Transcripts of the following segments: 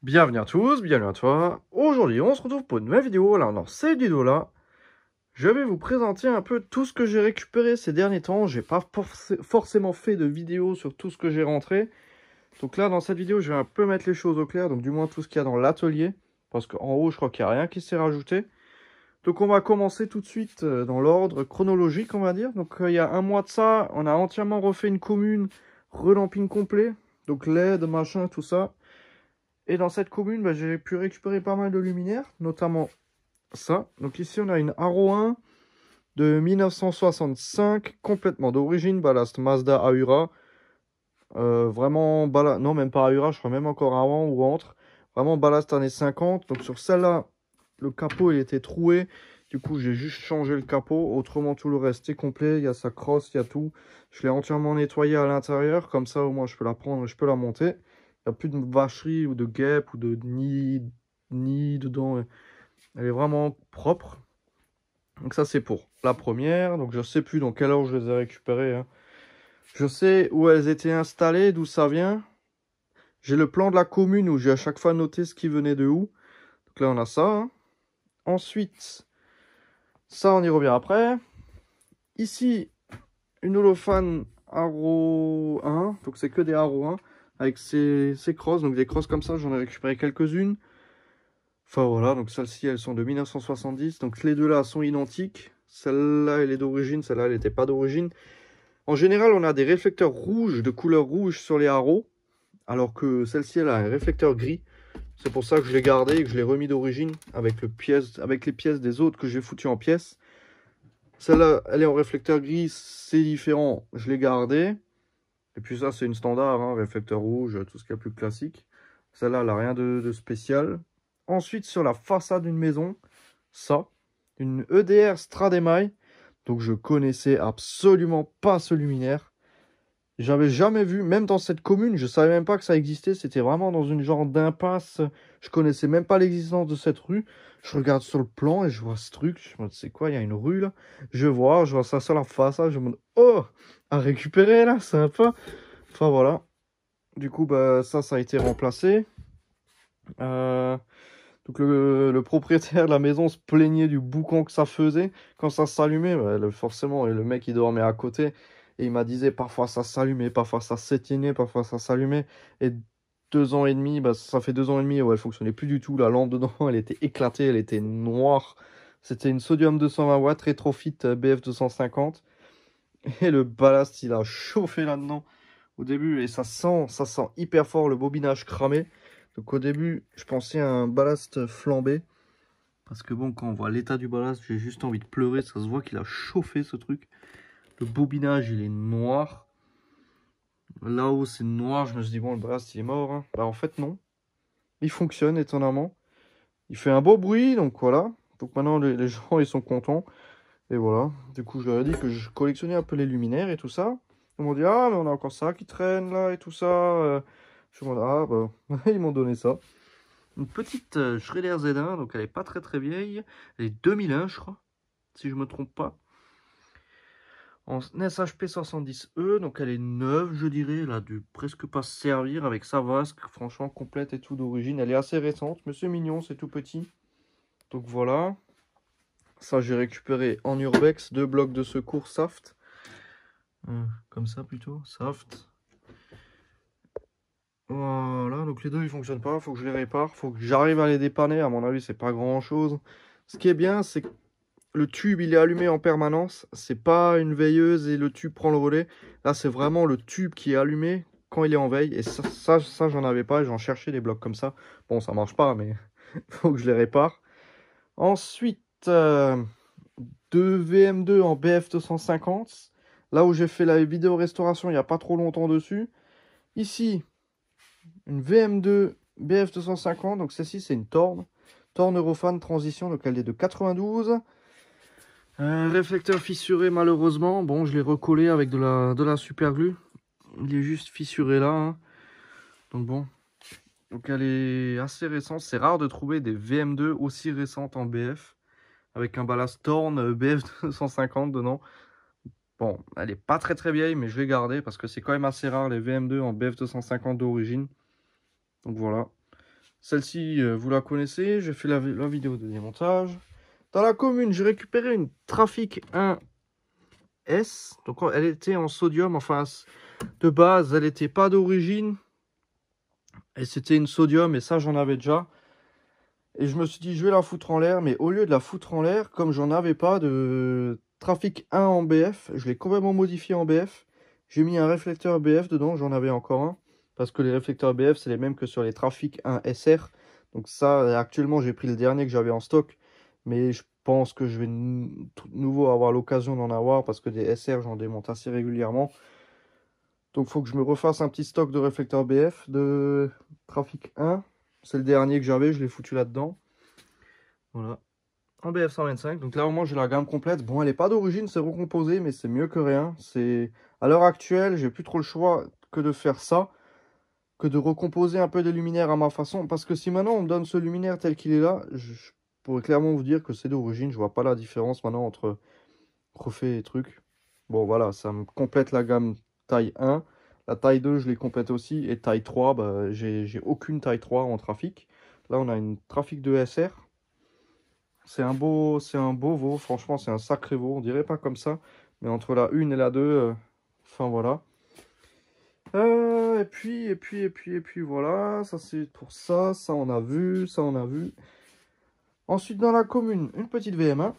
Bienvenue à tous, bienvenue à toi. Aujourd'hui, on se retrouve pour une nouvelle vidéo. Alors, dans cette vidéo-là, je vais vous présenter un peu tout ce que j'ai récupéré ces derniers temps. J'ai pas forcément fait de vidéo sur tout ce que j'ai rentré. Donc là, dans cette vidéo, je vais un peu mettre les choses au clair. Donc, du moins, tout ce qu'il y a dans l'atelier. Parce qu'en haut, je crois qu'il n'y a rien qui s'est rajouté. Donc, on va commencer tout de suite dans l'ordre chronologique, on va dire. Donc, il y a un mois de ça, on a entièrement refait une commune, relamping complet. Donc, LED, machin, tout ça. Et dans cette commune, j'ai pu récupérer pas mal de luminaires, notamment ça. Donc ici, on a une Haro 1 de 1965, complètement d'origine, ballast Mazda Ahura. Vraiment, ballast, non, même pas Ahura, je crois même encore avant ou entre. Vraiment ballast années 50. Donc sur celle-là, le capot, il était troué. Du coup, j'ai juste changé le capot. Autrement, tout le reste est complet. Il y a sa crosse, il y a tout. Je l'ai entièrement nettoyé à l'intérieur. Comme ça, au moins, je peux la prendre et je peux la monter. Il n'y a plus de vacherie ou de guêpe ou de nid dedans. Elle est vraiment propre. Donc ça, c'est pour la première. Donc je sais plus dans quelle heure je les ai récupérées, hein. Je sais où elles étaient installées, d'où ça vient. J'ai le plan de la commune où j'ai à chaque fois noté ce qui venait de où. Donc là, on a ça, hein. Ensuite, ça, on y revient après. Ici, une Holophane Haro 1. Donc c'est que des Haro 1 avec ces crosses. Donc des crosses comme ça, j'en ai récupéré quelques-unes. Enfin voilà, donc celles-ci, elles sont de 1970. Donc les deux là sont identiques. Celle-là, elle est d'origine, celle-là, elle n'était pas d'origine. En général, on a des réflecteurs rouges, de couleur rouge sur les Haro. Alors que celle-ci, elle a un réflecteur gris. C'est pour ça que je l'ai gardé et que je l'ai remis d'origine avec les pièces des autres que j'ai foutues en pièces. Celle-là, elle est en réflecteur gris, c'est différent, je l'ai gardé. Et puis ça, c'est une standard, hein, réflecteur rouge, tout ce qu'il y a plus classique. Celle-là, elle n'a rien de spécial. Ensuite, sur la façade d'une maison, ça, une EDR Strademai. Donc je connaissais absolument pas ce luminaire. J'avais jamais vu, même dans cette commune, je savais même pas que ça existait. C'était vraiment dans une genre d'impasse. Je connaissais même pas l'existence de cette rue. Je regarde sur le plan et je vois ce truc. Je me dis, c'est quoi, il y a une rue là. Je vois ça sur la façade. Je me dis, oh, à récupérer là, sympa. Enfin voilà. Du coup, ça a été remplacé. Donc le propriétaire de la maison se plaignait du boucan que ça faisait quand ça s'allumait. Forcément, et le mec il dormait à côté. Et il m'a disait parfois ça s'allumait, parfois ça s'éteignait, parfois ça s'allumait. Et 2 ans et demi, ça fait 2 ans et demi où elle fonctionnait plus du tout. La lampe dedans, elle était éclatée, elle était noire. C'était une sodium 220 watts Retrofit BF 250. Et le ballast, il a chauffé là-dedans au début. Et ça sent hyper fort le bobinage cramé. Donc au début, je pensais à un ballast flambé. Parce que bon, quand on voit l'état du ballast, j'ai juste envie de pleurer. Ça se voit qu'il a chauffé ce truc. Le bobinage, il est noir. Là-haut, c'est noir. Je me suis dit, bon, le ballast, il est mort, hein. Bah en fait, non. Il fonctionne, étonnamment. Il fait un beau bruit, donc voilà. Donc maintenant, les gens, ils sont contents. Et voilà. Du coup, je leur ai dit que je collectionnais un peu les luminaires et tout ça. Ils m'ont dit, ah, mais on a encore ça qui traîne là et tout ça. Je me dis, ah, bah, ils m'ont donné ça. Une petite Schrader Z1, donc elle est pas très très vieille. Elle est 2001, je crois, si je me trompe pas. En SHP 70E, donc elle est neuve, je dirais. Elle a dû presque pas se servir avec sa vasque, franchement complète et tout d'origine. Elle est assez récente, mais c'est mignon, c'est tout petit. Donc voilà. Ça, j'ai récupéré en Urbex 2 blocs de secours Saft. Comme ça plutôt, Saft. Voilà, donc les deux ils fonctionnent pas, faut que je les répare, faut que j'arrive à les dépanner. À mon avis, c'est pas grand chose. Ce qui est bien, c'est que le tube il est allumé en permanence, c'est pas une veilleuse et le tube prend le relais. Là, c'est vraiment le tube qui est allumé quand il est en veille. Et ça j'en avais pas, j'en cherchais des blocs comme ça. Bon, ça marche pas, mais faut que je les répare. Ensuite, 2 VM2 en BF 250. Là où j'ai fait la vidéo restauration il n'y a pas trop longtemps dessus. Ici, une VM2 BF 250. Donc celle-ci, c'est une Torn. Torn Eurofan Transition. Donc elle est de 92. Réflecteur fissuré malheureusement. Bon, je l'ai recollé avec de la super glue. Il est juste fissuré là, hein. Donc bon. Donc elle est assez récente. C'est rare de trouver des VM2 aussi récentes en BF. Avec un ballast Torn BF 250 dedans. Bon, elle est pas très très vieille, mais je vais garder parce que c'est quand même assez rare les VM2 en BF 250 d'origine. Donc voilà. Celle-ci, vous la connaissez, j'ai fait la vidéo de démontage. Dans la commune, j'ai récupéré une Trafic 1S. Donc elle était en sodium, enfin de base, elle n'était pas d'origine. Et c'était une sodium, et ça j'en avais déjà. Et je me suis dit, je vais la foutre en l'air, mais au lieu de la foutre en l'air, comme j'en avais pas de Trafic 1 en BF, je l'ai complètement modifié en BF. J'ai mis un réflecteur BF dedans, j'en avais encore un. Parce que les réflecteurs BF, c'est les mêmes que sur les Trafic 1 SR. Donc ça, actuellement, j'ai pris le dernier que j'avais en stock. Mais je pense que je vais nouveau avoir l'occasion d'en avoir, parce que des SR, j'en démonte assez régulièrement. Donc il faut que je me refasse un petit stock de réflecteurs BF de Trafic 1. C'est le dernier que j'avais, je l'ai foutu là-dedans. Voilà. En BF 125. Donc là au moins j'ai la gamme complète. Bon, elle n'est pas d'origine, c'est recomposé, mais c'est mieux que rien. C'est à l'heure actuelle, j'ai plus trop le choix que de faire ça, que de recomposer un peu de luminaire à ma façon. Parce que si maintenant on me donne ce luminaire tel qu'il est là, je pourrais clairement vous dire que c'est d'origine. Je vois pas la différence maintenant entre refait et trucs. Bon voilà, ça me complète la gamme taille 1. La taille 2, je l'ai complète aussi. Et taille 3, bah, j'ai aucune taille 3 en trafic. Là, on a une Trafic 2 SR. C'est un beau veau. Franchement, c'est un sacré veau. On dirait pas comme ça. Mais entre la 1 et la 2, enfin voilà. Et puis voilà. Ça, c'est pour ça. Ça, on a vu. Ça, on a vu. Ensuite, dans la commune, une petite VM1.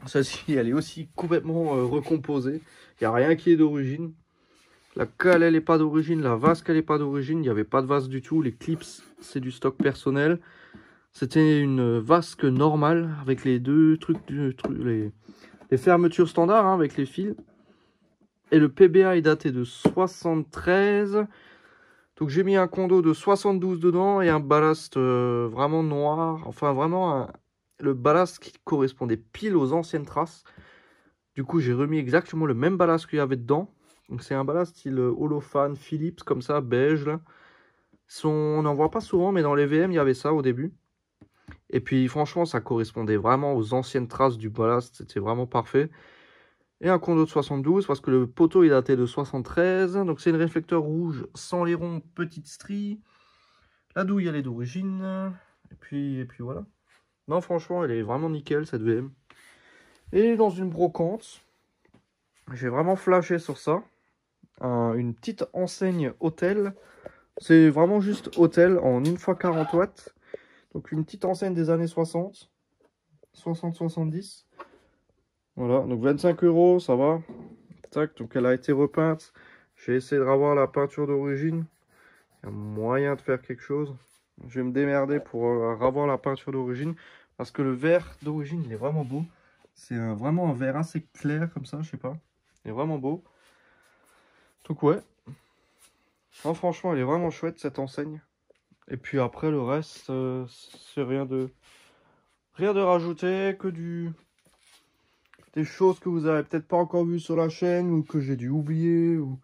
Celle-ci, elle est aussi complètement recomposée. Il n'y a rien qui est d'origine. La cale, elle n'est pas d'origine. La vasque, elle n'est pas d'origine. Il n'y avait pas de vasque du tout. Les clips, c'est du stock personnel. C'était une vasque normale avec les deux trucs, les fermetures standards hein, avec les fils. Et le PBA est daté de 73. Donc j'ai mis un condo de 72 dedans et un ballast vraiment noir. Enfin vraiment le ballast qui correspondait pile aux anciennes traces. Du coup j'ai remis exactement le même ballast qu'il y avait dedans. Donc c'est un ballast style Holophane, Philips comme ça, beige. Là. On n'en voit pas souvent mais dans les VM il y avait ça au début. Et puis franchement ça correspondait vraiment aux anciennes traces du ballast. C'était vraiment parfait. Et un condo de 72 parce que le poteau est daté de 73. Donc c'est une réflecteur rouge sans les ronds, petite strie. La douille elle est d'origine. Et puis voilà. Non franchement elle est vraiment nickel cette VM. Et dans une brocante, j'ai vraiment flashé sur ça. Une petite enseigne hôtel. C'est vraiment juste hôtel en 1x40 watts. Donc une petite enseigne des années 60. 60-70. Voilà, donc 25 €, ça va. Tac, donc elle a été repeinte. J'ai essayé de revoir la peinture d'origine. Il y a moyen de faire quelque chose. Je vais me démerder pour revoir la peinture d'origine. Parce que le vert d'origine, il est vraiment beau. C'est vraiment un vert assez clair comme ça, je sais pas. Il est vraiment beau. Donc ouais. Non, franchement, elle est vraiment chouette cette enseigne. Et puis après, le reste, c'est rien de rajouter que des choses que vous avez peut-être pas encore vues sur la chaîne ou que j'ai dû oublier ou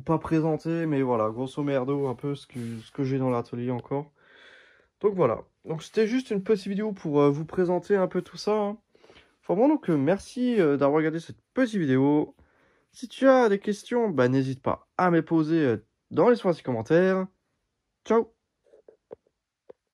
pas présenter. Mais voilà, grosso merdo, un peu ce que j'ai dans l'atelier encore. Donc voilà. Donc c'était juste une petite vidéo pour vous présenter un peu tout ça. Hein. Enfin bon, donc merci d'avoir regardé cette petite vidéo. Si tu as des questions, bah, n'hésite pas à me les poser dans l'espace des commentaires. Ciao!